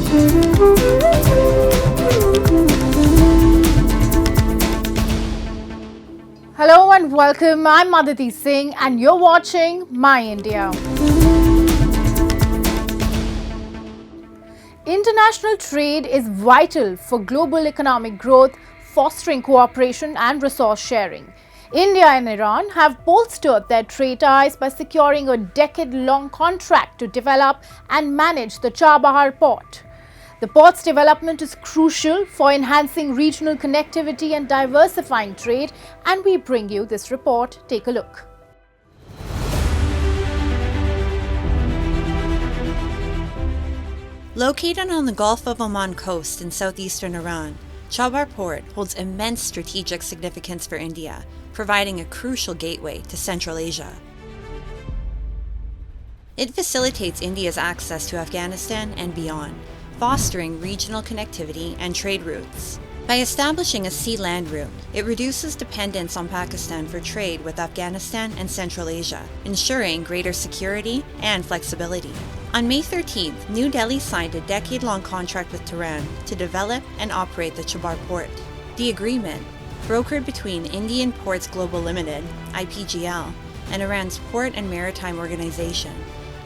Hello and welcome. I'm Aditi Singh and you're watching My India. International trade is vital for global economic growth, fostering cooperation and resource sharing. India and Iran have bolstered their trade ties by securing a decade-long contract to develop and manage the Chabahar port. The port's development is crucial for enhancing regional connectivity and diversifying trade, and we bring you this report. Take a look. Located on the Gulf of Oman coast in southeastern Iran, Chabahar Port holds immense strategic significance for India, providing a crucial gateway to Central Asia. It facilitates India's access to Afghanistan and beyond, fostering regional connectivity and trade routes. By establishing a sea-land route, it reduces dependence on Pakistan for trade with Afghanistan and Central Asia, ensuring greater security and flexibility. On May 13th, New Delhi signed a decade-long contract with Tehran to develop and operate the Chabahar port. The agreement, brokered between Indian Ports Global Limited (IPGL) and Iran's Port and Maritime Organization,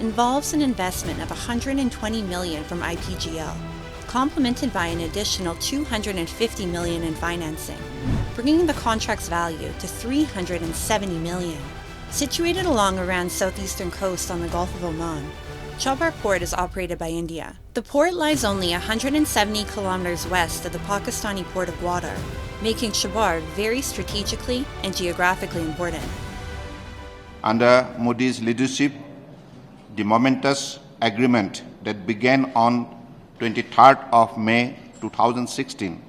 involves an investment of $120 million from IPGL, complemented by an additional $250 million in financing, bringing the contract's value to $370 million. Situated along Iran's southeastern coast on the Gulf of Oman, Chabahar Port is operated by India. The port lies only 170 kilometers west of the Pakistani port of Gwadar, making Chabahar very strategically and geographically important. Under Modi's leadership, the momentous agreement that began on 23rd of May 2016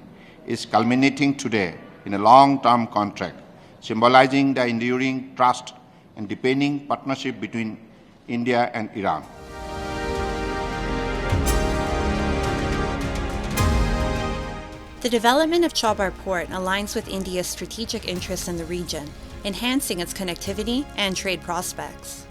is culminating today in a long-term contract, symbolizing the enduring trust and deepening partnership between India and Iran. The development of Chabahar Port aligns with India's strategic interests in the region, enhancing its connectivity and trade prospects.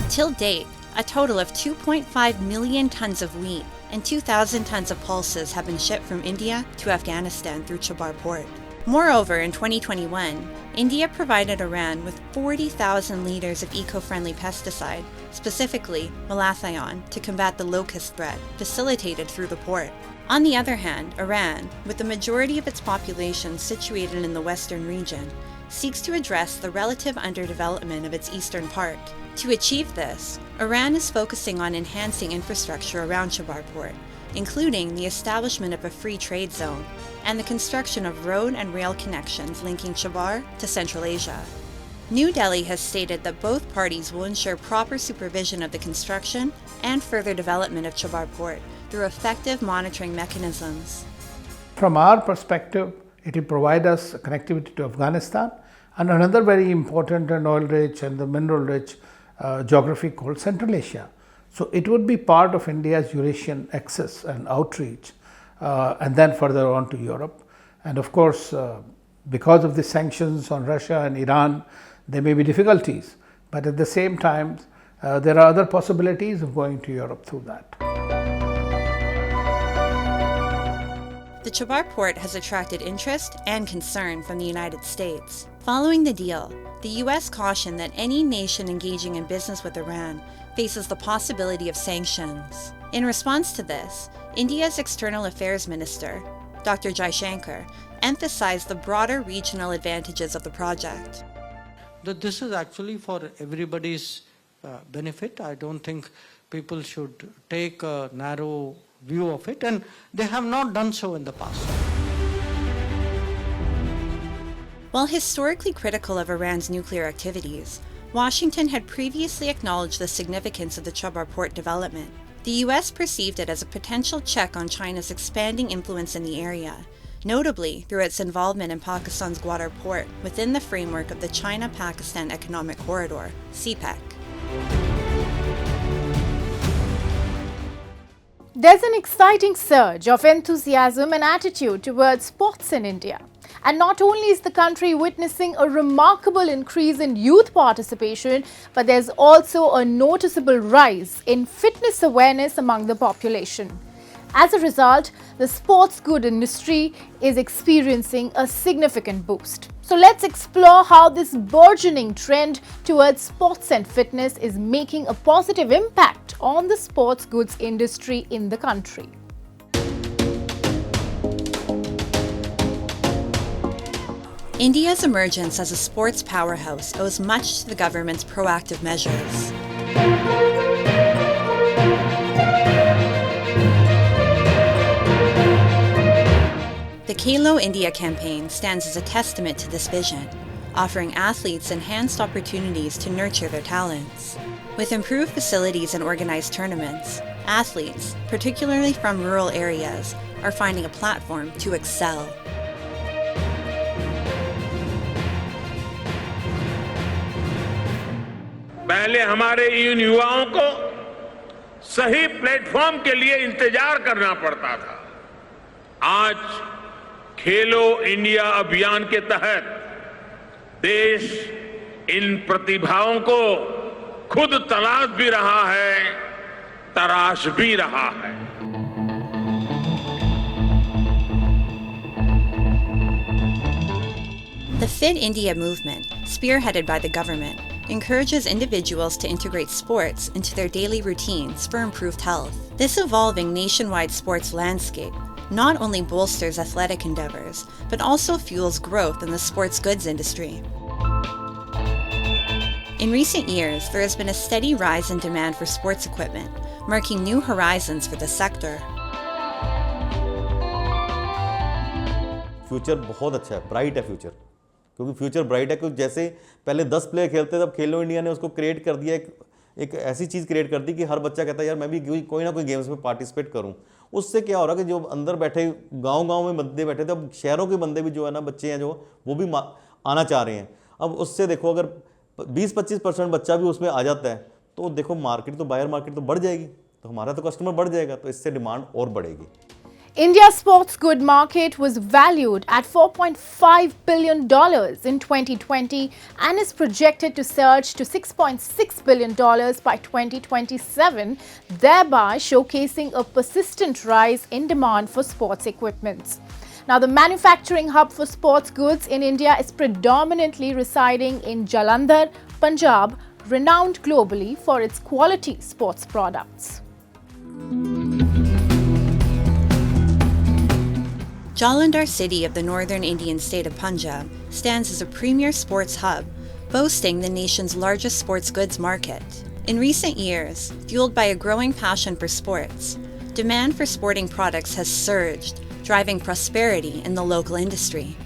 Till date, a total of 2.5 million tons of wheat and 2,000 tons of pulses have been shipped from India to Afghanistan through Chabahar Port. Moreover, in 2021, India provided Iran with 40,000 liters of eco-friendly pesticide, specifically malathion, to combat the locust threat, facilitated through the port. On the other hand, Iran, with the majority of its population situated in the western region, seeks to address the relative underdevelopment of its eastern part. To achieve this, Iran is focusing on enhancing infrastructure around Chabahar Port, including the establishment of a free trade zone and the construction of road and rail connections linking Chabahar to Central Asia. New Delhi has stated that both parties will ensure proper supervision of the construction and further development of Chabahar Port through effective monitoring mechanisms. From our perspective, it will provide us connectivity to Afghanistan and another very important and oil-rich and the mineral-rich geography called Central Asia. So it would be part of India's Eurasian access and outreach and then further on to Europe. And of course, because of the sanctions on Russia and Iran, there may be difficulties, but at the same time, there are other possibilities of going to Europe through that. The Chabahar port has attracted interest and concern from the United States. Following the deal, the U.S. cautioned that any nation engaging in business with Iran faces the possibility of sanctions. In response to this, India's External Affairs Minister, Dr. Jaishankar, emphasized the broader regional advantages of the project. This is actually for everybody's benefit. I don't think people should take a narrow view of it, and they have not done so in the past. While historically critical of Iran's nuclear activities, Washington had previously acknowledged the significance of the Chabahar port development. The U.S. perceived it as a potential check on China's expanding influence in the area, notably through its involvement in Pakistan's Gwadar port within the framework of the China-Pakistan Economic Corridor, CPEC. There's an exciting surge of enthusiasm and attitude towards sports in India. And not only is the country witnessing a remarkable increase in youth participation, but there's also a noticeable rise in fitness awareness among the population. As a result, the sports good industry is experiencing a significant boost. So let's explore how this burgeoning trend towards sports and fitness is making a positive impact on the sports goods industry in the country. India's emergence as a sports powerhouse owes much to the government's proactive measures. The Khelo India campaign stands as a testament to this vision, offering athletes enhanced opportunities to nurture their talents. With improved facilities and organized tournaments, athletes, particularly from rural areas, are finding a platform to excel. पहले हमारे इन युवाओं को सही platform के लिए इंतजार करना पड़ता था। आज खेलो इंडिया अभियान के तहत देश इन प्रतिभाओं को खुद तलाश भी रहा है, तराश भी रहा है। The Fit India movement, spearheaded by the government, encourages individuals to integrate sports into their daily routines for improved health. This evolving nationwide sports landscape not only bolsters athletic endeavors, but also fuels growth in the sports goods industry. In recent years, there has been a steady rise in demand for sports equipment, marking new horizons for the sector. Future बहुत अच्छा है, bright है future, क्योंकि future bright है। क्योंकि जैसे पहले 10 player खेलते थे, तब खेलो इंडिया ने उसको क्रिएट कर दिया, एक ऐसी चीज़ क्रिएट कर दी कि हर बच्चा कहता है यार मैं भी कोई ना कोई गेम्स में पार्टिसिपेट करूं। उससे क्या हो रहा है कि जो अंदर बैठे गांव-गांव में बंदे बैठे थे, अब शहरों के बंदे भी जो है ना, बच्चे हैं जो, वो भी आना चाह रहे हैं। अब उससे देखो अगर 20-25% बच्चा भी उसमें आ जाता है तो देखो मार्केट तो, बायर मार्केट तो बढ़ जाएगी, तो हमारा तो कस्टमर बढ़ जाएगा, तो इससे डिमांड और बढ़ेगी। India's sports good market was valued at $4.5 billion in 2020 and is projected to surge to $6.6 billion by 2027, thereby showcasing a persistent rise in demand for sports equipment. Now, the manufacturing hub for sports goods in India is predominantly residing in Jalandhar, Punjab, renowned globally for its quality sports products. Jalandhar city of the northern Indian state of Punjab stands as a premier sports hub, boasting the nation's largest sports goods market. In recent years, fueled by a growing passion for sports, demand for sporting products has surged, driving prosperity in the local industry.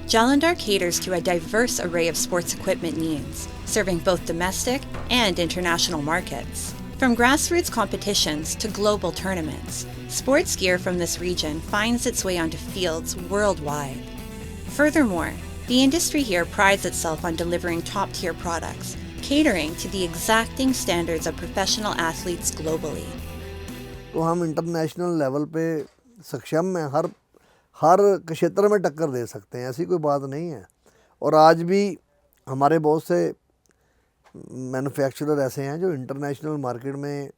Jalandhar caters to a diverse array of sports equipment needs, serving both domestic and international markets. From grassroots competitions to global tournaments, sports gear from this region finds its way onto fields worldwide. Furthermore, the industry here prides itself on delivering top-tier products, catering to the exacting standards of professional athletes globally. तो हम international level पे सक्षम हैं, हर क्षेत्र में टक्कर दे सकते हैं, ऐसी कोई बात नहीं है। और आज भी हमारे बहुत से मैन्युफैक्चरर ऐसे हैं जो इंटरनेशनल मार्केट में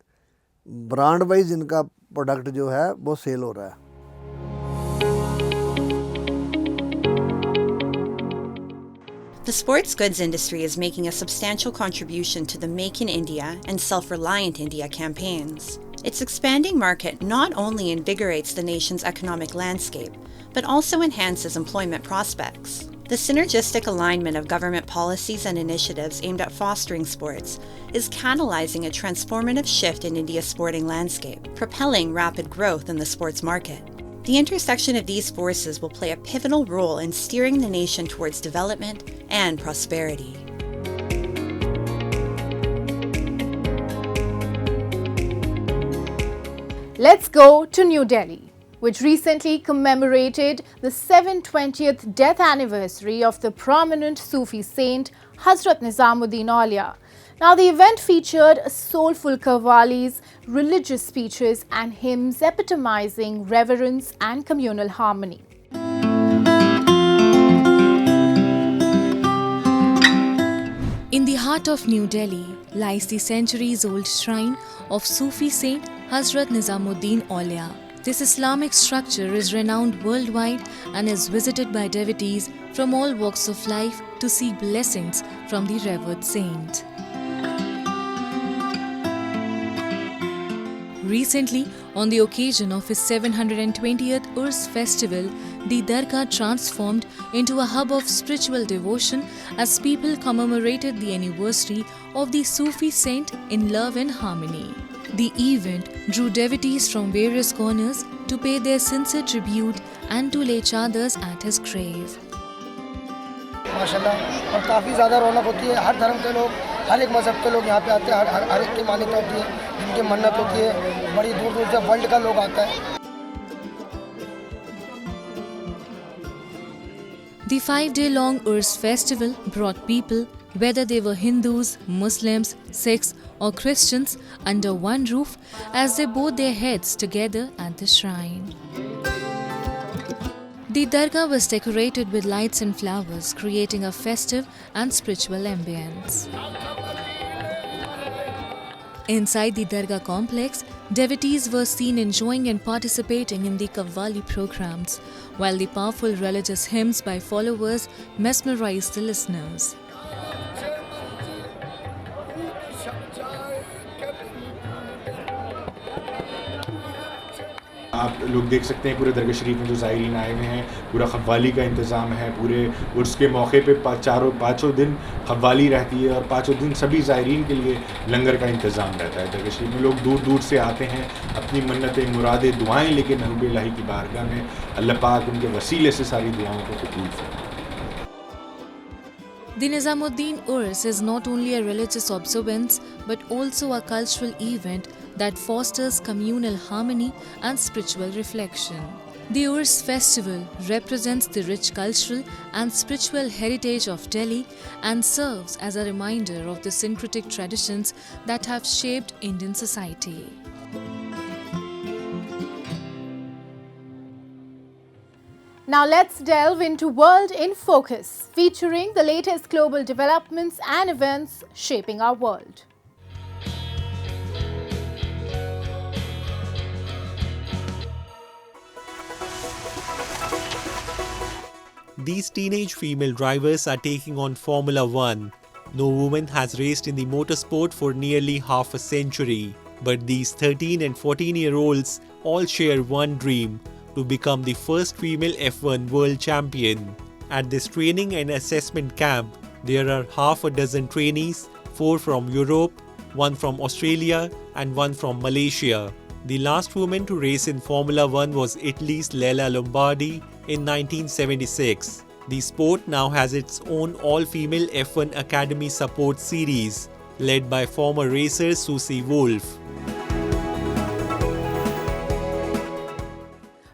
ब्रांड वाइज इनका प्रोडक्ट जो है वो सेल हो रहा है। The sports goods industry is making a substantial contribution to the Make in India and Self-Reliant India campaigns. Its expanding market not only invigorates the nation's economic landscape, but also enhances employment prospects. The synergistic alignment of government policies and initiatives aimed at fostering sports is catalyzing a transformative shift in India's sporting landscape, propelling rapid growth in the sports market. The intersection of these forces will play a pivotal role in steering the nation towards development and prosperity. Let's go to New Delhi, which recently commemorated the 720th death anniversary of the prominent Sufi saint Hazrat Nizamuddin Aulia. Now, the event featured soulful qawwalis, religious speeches and hymns epitomizing reverence and communal harmony. In the heart of New Delhi, lies the centuries-old shrine of Sufi saint Hazrat Nizamuddin Aulia. This Islamic structure is renowned worldwide and is visited by devotees from all walks of life to seek blessings from the revered saint. Recently, on the occasion of his 720th Urs festival, the Dargah transformed into a hub of spiritual devotion as people commemorated the anniversary of the Sufi saint in love and harmony. The event drew devotees from various corners to pay their sincere tribute and to lay chadars at his grave. माशाल्लाह और काफ़ी ज़्यादा रौनक होती है। हर धर्म के लोग, हर एक मज़हब के लोग यहाँ पे आते हैं। हर एक की मान्यता होती है, जिनकी मन्नत होती है। बड़ी दूर दूर से वर्ल्ड का लोग आता है। The 5-day-long Urs festival brought people, whether they were Hindus, Muslims, Sikhs or Christians, under one roof as they bowed their heads together at the shrine. The Dargah was decorated with lights and flowers, creating a festive and spiritual ambience. Inside the Dargah complex, devotees were seen enjoying and participating in the Qawwali programs, while the powerful religious hymns by followers mesmerized the listeners. आप लोग देख सकते हैं पूरे दरगाह शरीफ में जो ज़ायरीन आए हुए हैं, पूरा ख़व्वाली का इंतज़ाम है। पूरे उर्स के मौके पे पाँचों दिन ख़व्वाली रहती है और पाँचों दिन सभी ज़ायरीन के लिए लंगर का इंतज़ाम रहता है। दरगाह शरीफ में लोग दूर दूर से आते हैं, अपनी मन्नतें, मुरादें, दुआएँ लेके महबूब इलाही की बारगाह में अल्लाह पाक उनके वसीले से सारी दुआओं को कबूल फरमाए। The Nizamuddin Urs is not only a religious observance but also a cultural event that fosters communal harmony and spiritual reflection. The Urs festival represents the rich cultural and spiritual heritage of Delhi and serves as a reminder of the syncretic traditions that have shaped Indian society. Now let's delve into World in Focus, featuring the latest global developments and events shaping our world. These teenage female drivers are taking on Formula One. No woman has raced in the motorsport for nearly half a century. But these 13 and 14-year-olds all share one dream: to become the first female F1 world champion. At this training and assessment camp, there are half a dozen trainees, 4 from Europe, 1 from Australia and 1 from Malaysia. The last woman to race in Formula One was Italy's Lella Lombardi in 1976. The sport now has its own all-female F1 Academy support series, led by former racer Susie Wolf.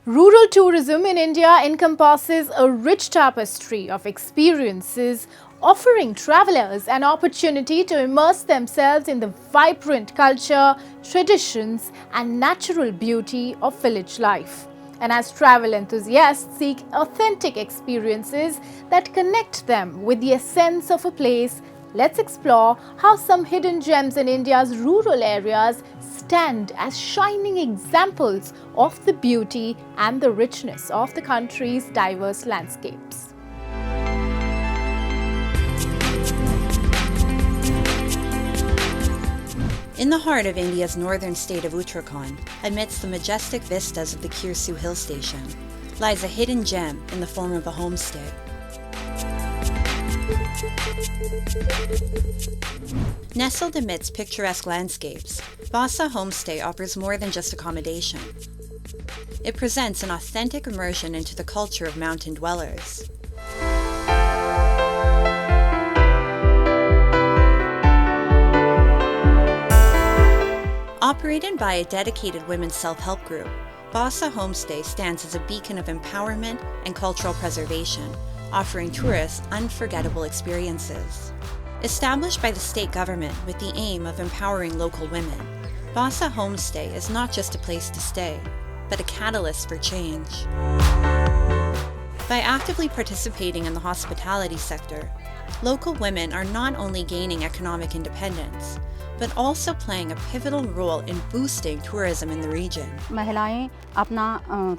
Rural tourism in India encompasses a rich tapestry of experiences, offering travelers an opportunity to immerse themselves in the vibrant culture, traditions and natural beauty of village life. And as travel enthusiasts seek authentic experiences that connect them with the essence of a place, let's explore how some hidden gems in India's rural areas stand as shining examples of the beauty and the richness of the country's diverse landscapes. In the heart of India's northern state of Uttarakhand, amidst the majestic vistas of the Kirsu hill station, lies a hidden gem in the form of a homestay. Nestled amidst picturesque landscapes, Vasa Homestay offers more than just accommodation. It presents an authentic immersion into the culture of mountain dwellers. Operated by a dedicated women's self-help group, Vasa Homestay stands as a beacon of empowerment and cultural preservation, offering tourists unforgettable experiences. Established by the state government with the aim of empowering local women, Vasa Homestay is not just a place to stay, but a catalyst for change. By actively participating in the hospitality sector, Local women are not only gaining economic independence, but also playing a pivotal role in boosting tourism in the region. महिलाएं अपना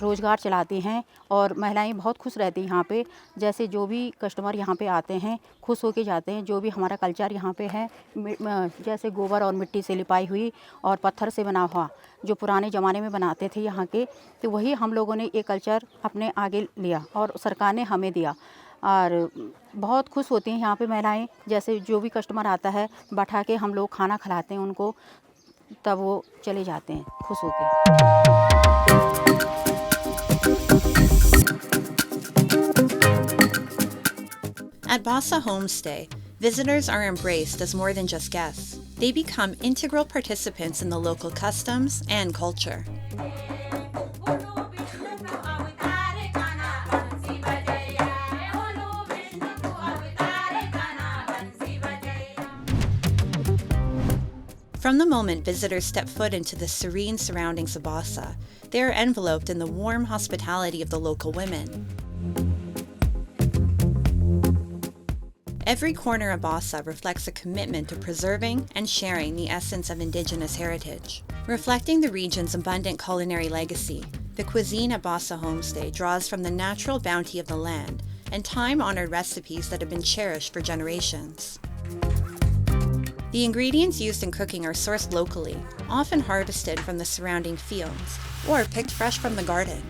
रोजगार चलाती हैं और महिलाएं बहुत खुश रहती हैं यहाँ पे। जैसे जो भी कस्टमर यहाँ पे आते हैं खुश होके जाते हैं। जो भी हमारा कल्चर यहाँ पे है, जैसे गोबर और मिट्टी से लिपाई हुई और पत्थर से बना हुआ, जो पुराने ज़माने में बनाते थे यहाँ के, तो वही हम लोगों ने ये कल्चर अपने आगे लिया और सरकार ने हमें दिया। और बहुत खुश होती हैं यहाँ पे महिलाएं। जैसे जो भी कस्टमर आता है बैठा के हम लोग खाना खिलाते हैं उनको, तब वो चले जाते हैं खुश होके। At Basa Homestay, visitors are embraced as more than just guests. They become integral participants in the local customs and culture. From the moment visitors step foot into the serene surroundings of Basa, they are enveloped in the warm hospitality of the local women. Every corner of Basa reflects a commitment to preserving and sharing the essence of indigenous heritage. Reflecting the region's abundant culinary legacy, the cuisine at Basa Homestay draws from the natural bounty of the land and time-honored recipes that have been cherished for generations. The ingredients used in cooking are sourced locally, often harvested from the surrounding fields or picked fresh from the garden.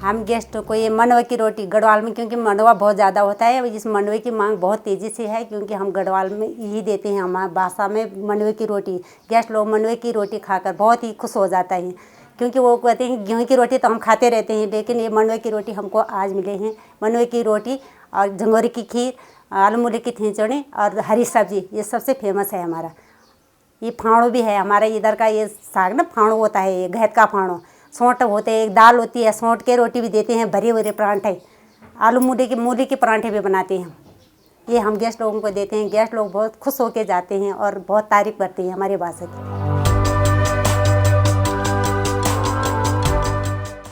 हम गेस्टों को ये मंडवे की रोटी गढ़वाल में, क्योंकि मंडवा बहुत ज़्यादा होता है, इस मंडवे की मांग बहुत तेज़ी से है, क्योंकि हम गढ़वाल में यही देते हैं। हमारे बासा में मंडवे की रोटी, गेस्ट लोग मंडवे की रोटी खाकर बहुत ही खुश हो जाता है, क्योंकि वो कहते हैं गेहूं की रोटी तो हम खाते रहते हैं, लेकिन ये मंडवे की रोटी हमको आज मिले हैं। मंडवे की रोटी और झंगोरी की खीर, आलू मूली की खिचड़ी और हरी सब्जी, ये सबसे फेमस है हमारा। ये फाड़ो भी है हमारा इधर का, ये साग ना फाड़ो होता है, ये घेत का फाड़ो, सौंठ होते हैं, एक दाल होती है, सौंठ के रोटी भी देते हैं, भरे भरे परांठे, आलू मूली के परांठे भी बनाते हैं। ये हम गेस्ट लोगों को देते हैं। गेस्ट लोग बहुत खुश होके जाते हैं और बहुत तारीफ करते हैं हमारे बासा की।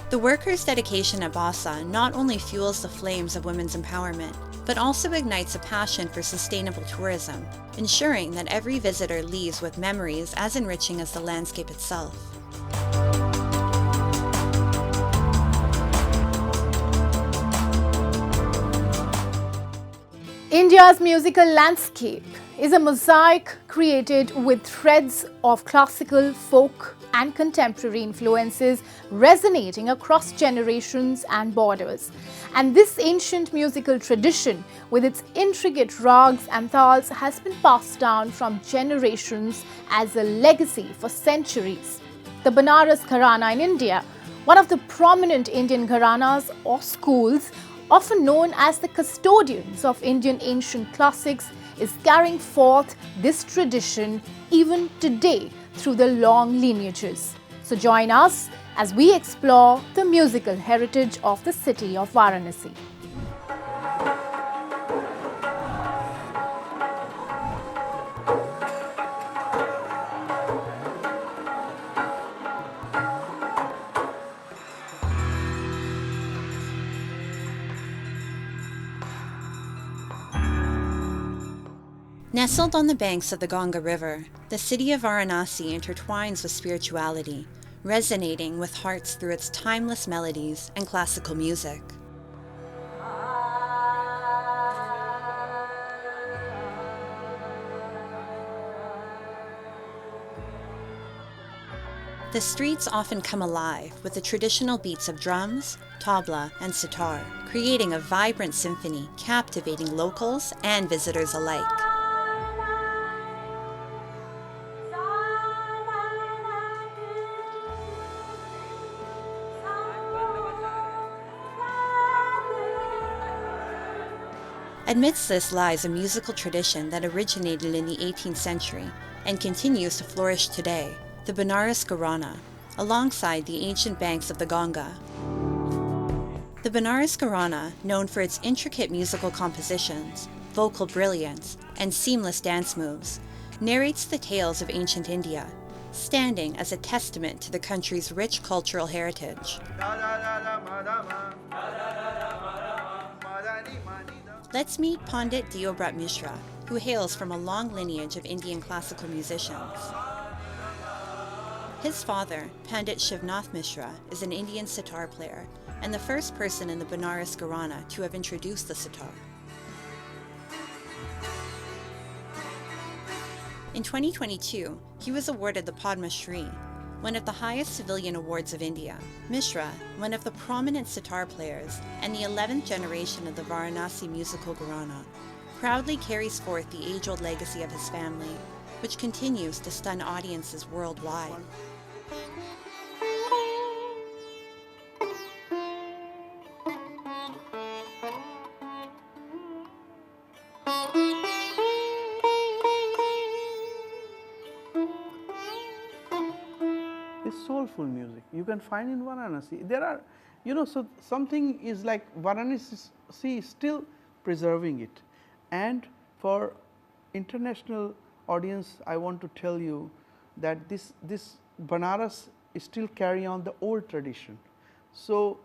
The workers' dedication at Basa not only fuels the flames of women's empowerment, but also ignites a passion for sustainable tourism, ensuring that every visitor leaves with memories as enriching as the landscape itself. India's musical landscape is a mosaic created with threads of classical, folk and contemporary influences resonating across generations and borders. And this ancient musical tradition, with its intricate rags and tals, has been passed down from generations as a legacy for centuries. The Banaras Gharana in India, one of the prominent Indian Gharanas or schools, often known as the custodians of Indian ancient classics, is carrying forth this tradition even today through the long lineages. So join us as we explore the musical heritage of the city of Varanasi. Nestled on the banks of the Ganga River, the city of Varanasi intertwines with spirituality, resonating with hearts through its timeless melodies and classical music. The streets often come alive with the traditional beats of drums, tabla, and sitar, creating a vibrant symphony captivating locals and visitors alike. Amidst this lies a musical tradition that originated in the 18th century and continues to flourish today, the Banaras Gharana, alongside the ancient banks of the Ganga. The Banaras Gharana, known for its intricate musical compositions, vocal brilliance, and seamless dance moves, narrates the tales of ancient India, standing as a testament to the country's rich cultural heritage. Let's meet Pandit Deobrat Mishra, who hails from a long lineage of Indian classical musicians. His father, Pandit Shivnath Mishra, is an Indian sitar player and the first person in the Banaras Gharana to have introduced the sitar. In 2022, he was awarded the Padma Shri, one of the highest civilian awards of India. Mishra, one of the prominent sitar players and the 11th generation of the Varanasi musical Gharana, proudly carries forth the age-old legacy of his family, which continues to stun audiences worldwide. Soulful music you can find in Varanasi. There are, so something is like Varanasi is still preserving it. And for international audience, I want to tell you that this Banaras is still carry on the old tradition. So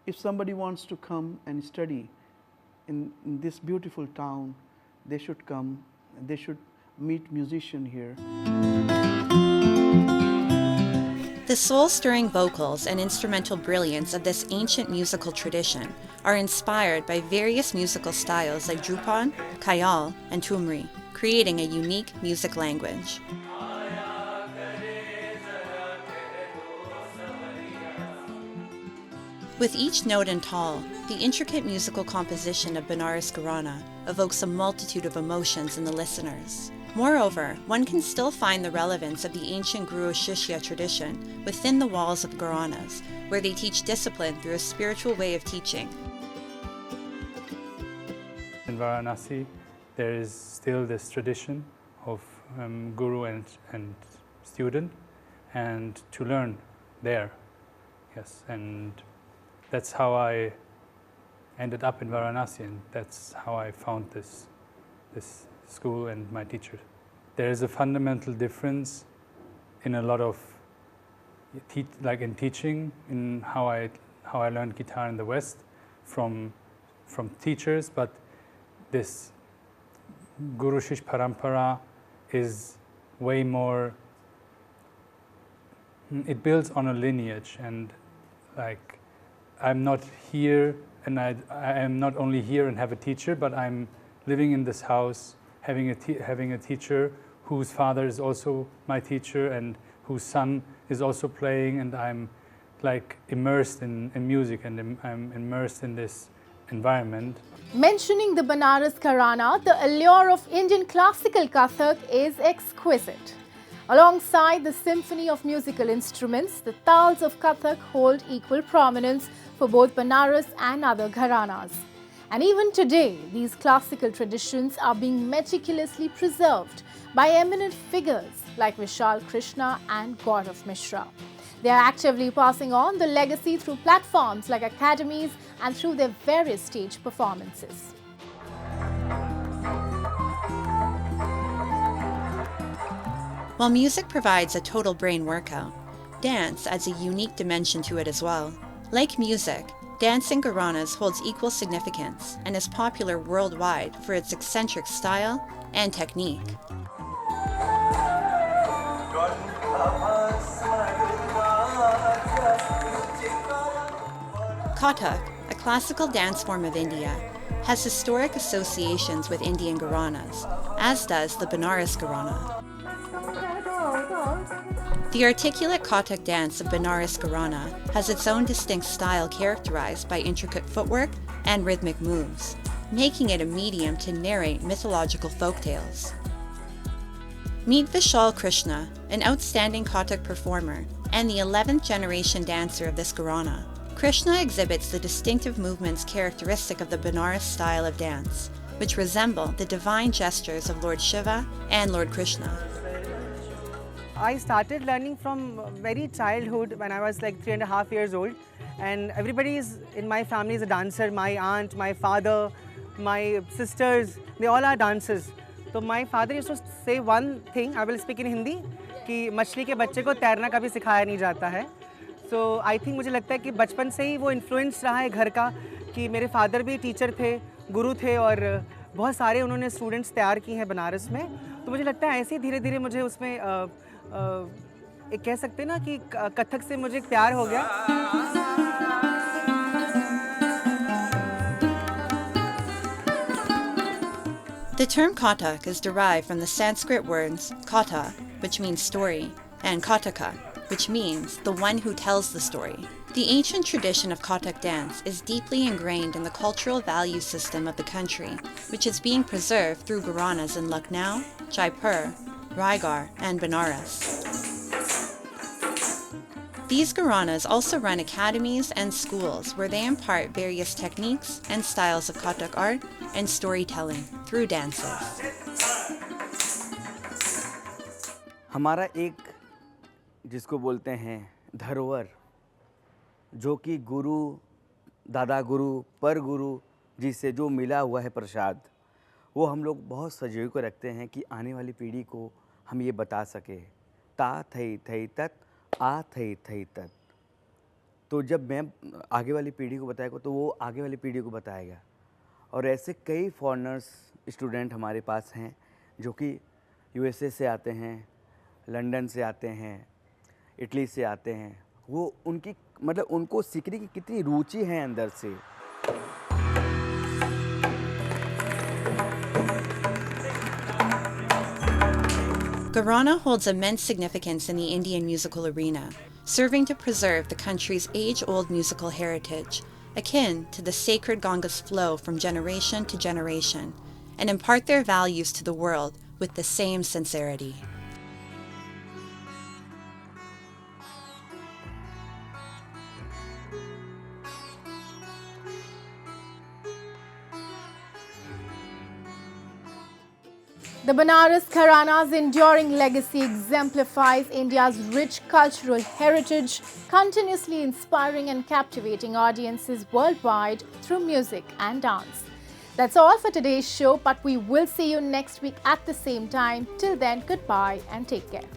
if somebody wants to come and study in this beautiful town, they should come, they should meet musician here. The soul-stirring vocals and instrumental brilliance of this ancient musical tradition are inspired by various musical styles like Drupad, Khayal, and Tumri, creating a unique music language. With each note and tal, the intricate musical composition of Banaras Gharana evokes a multitude of emotions in the listeners. Moreover, one can still find the relevance of the ancient Guru-Shishya tradition within the walls of Gharanas, where they teach discipline through a spiritual way of teaching. In Varanasi, there is still this tradition of guru and student, and to learn there. Yes, and that's how I ended up in Varanasi, and that's how I found this school and my teacher. There is a fundamental difference in a lot of, like in teaching, in how I learned guitar in the West from teachers, but this Guru Shish Parampara is way more, it builds on a lineage, and like I'm not here, and I am not only here and have a teacher, but I'm living in this house, having a teacher whose father is also my teacher and whose son is also playing, and I'm like immersed in music, and I'm immersed in this environment. Mentioning the Banaras Gharana, the allure of Indian classical Kathak is exquisite. Alongside the symphony of musical instruments, the tals of Kathak hold equal prominence for both Banaras and other Gharanas. And even today, these classical traditions are being meticulously preserved by eminent figures like Vishal Krishna and Gaurav Mishra. They are actively passing on the legacy through platforms like academies and through their various stage performances. While music provides a total brain workout, dance adds a unique dimension to it as well. Like music, dance in Gharanas holds equal significance and is popular worldwide for its eccentric style and technique. Kathak, a classical dance form of India, has historic associations with Indian Gharanas, as does the Banaras Gharana. The articulate Kathak dance of Banaras Gharana has its own distinct style characterized by intricate footwork and rhythmic moves, making it a medium to narrate mythological folktales. Meet Vishal Krishna, an outstanding Kathak performer and the 11th generation dancer of this Gharana. Krishna exhibits the distinctive movements characteristic of the Banaras style of dance, which resemble the divine gestures of Lord Shiva and Lord Krishna. I started learning from very childhood when I was like 3.5 years old, and everybody in my family is a dancer. My aunt, my father, my sisters, they all are dancers. So my father used to say one thing, I will speak in Hindi, कि मछली के बच्चे को तैरना कभी सिखाया नहीं जाता है. So I think मुझे लगता है कि बचपन से ही वो इन्फ्लुएंस रहा है घर का, कि मेरे फादर भी टीचर थे गुरु थे और बहुत सारे उन्होंने स्टूडेंट्स तैयार किए हैं बनारस में। तो मुझे लगता है ऐसे ही धीरे धीरे मुझे उसमें एक कह सकते हैं ना कि कथक से मुझे एक प्यार हो गया। The term Kathak is derived from the Sanskrit words katha, which means story, and kataka, which means the one who tells the story. The ancient tradition of Kathak dance is deeply ingrained in the cultural value system of the country, which is being preserved through Gharanas in Lucknow, Jaipur, Raigad, and Banaras. These Gharanas also run academies and schools where they impart various techniques and styles of Kathak art and storytelling through dances. हमारा एक जिसको बोलते हैं धरोहर, जो कि गुरु, दादा गुरु, पर गुरु जी से जो मिला हुआ है प्रसाद, वो हम लोग बहुत सजोई को रखते हैं कि आने वाली पीढ़ी को हम ये बता सके। ता थई थई तत, आ थई थई तत। तो जब मैं आगे वाली पीढ़ी को बताएगा तो वो आगे वाली पीढ़ी को बताएगा। और ऐसे कई फॉरेनर्स स्टूडेंट हमारे पास हैं जो कि यूएसए से आते हैं, लंदन से आते हैं, इटली से आते हैं। वो उनकी मतलब उनको सीखने की कितनी रुचि है अंदर से। Gharana holds immense significance in the Indian musical arena, serving to preserve the country's age-old musical heritage, akin to the sacred Ganga's flow from generation to generation, and impart their values to the world with the same sincerity. The Banaras Gharanas' enduring legacy exemplifies India's rich cultural heritage, continuously inspiring and captivating audiences worldwide through music and dance. That's all for today's show, but we will see you next week at the same time. Till then, goodbye and take care.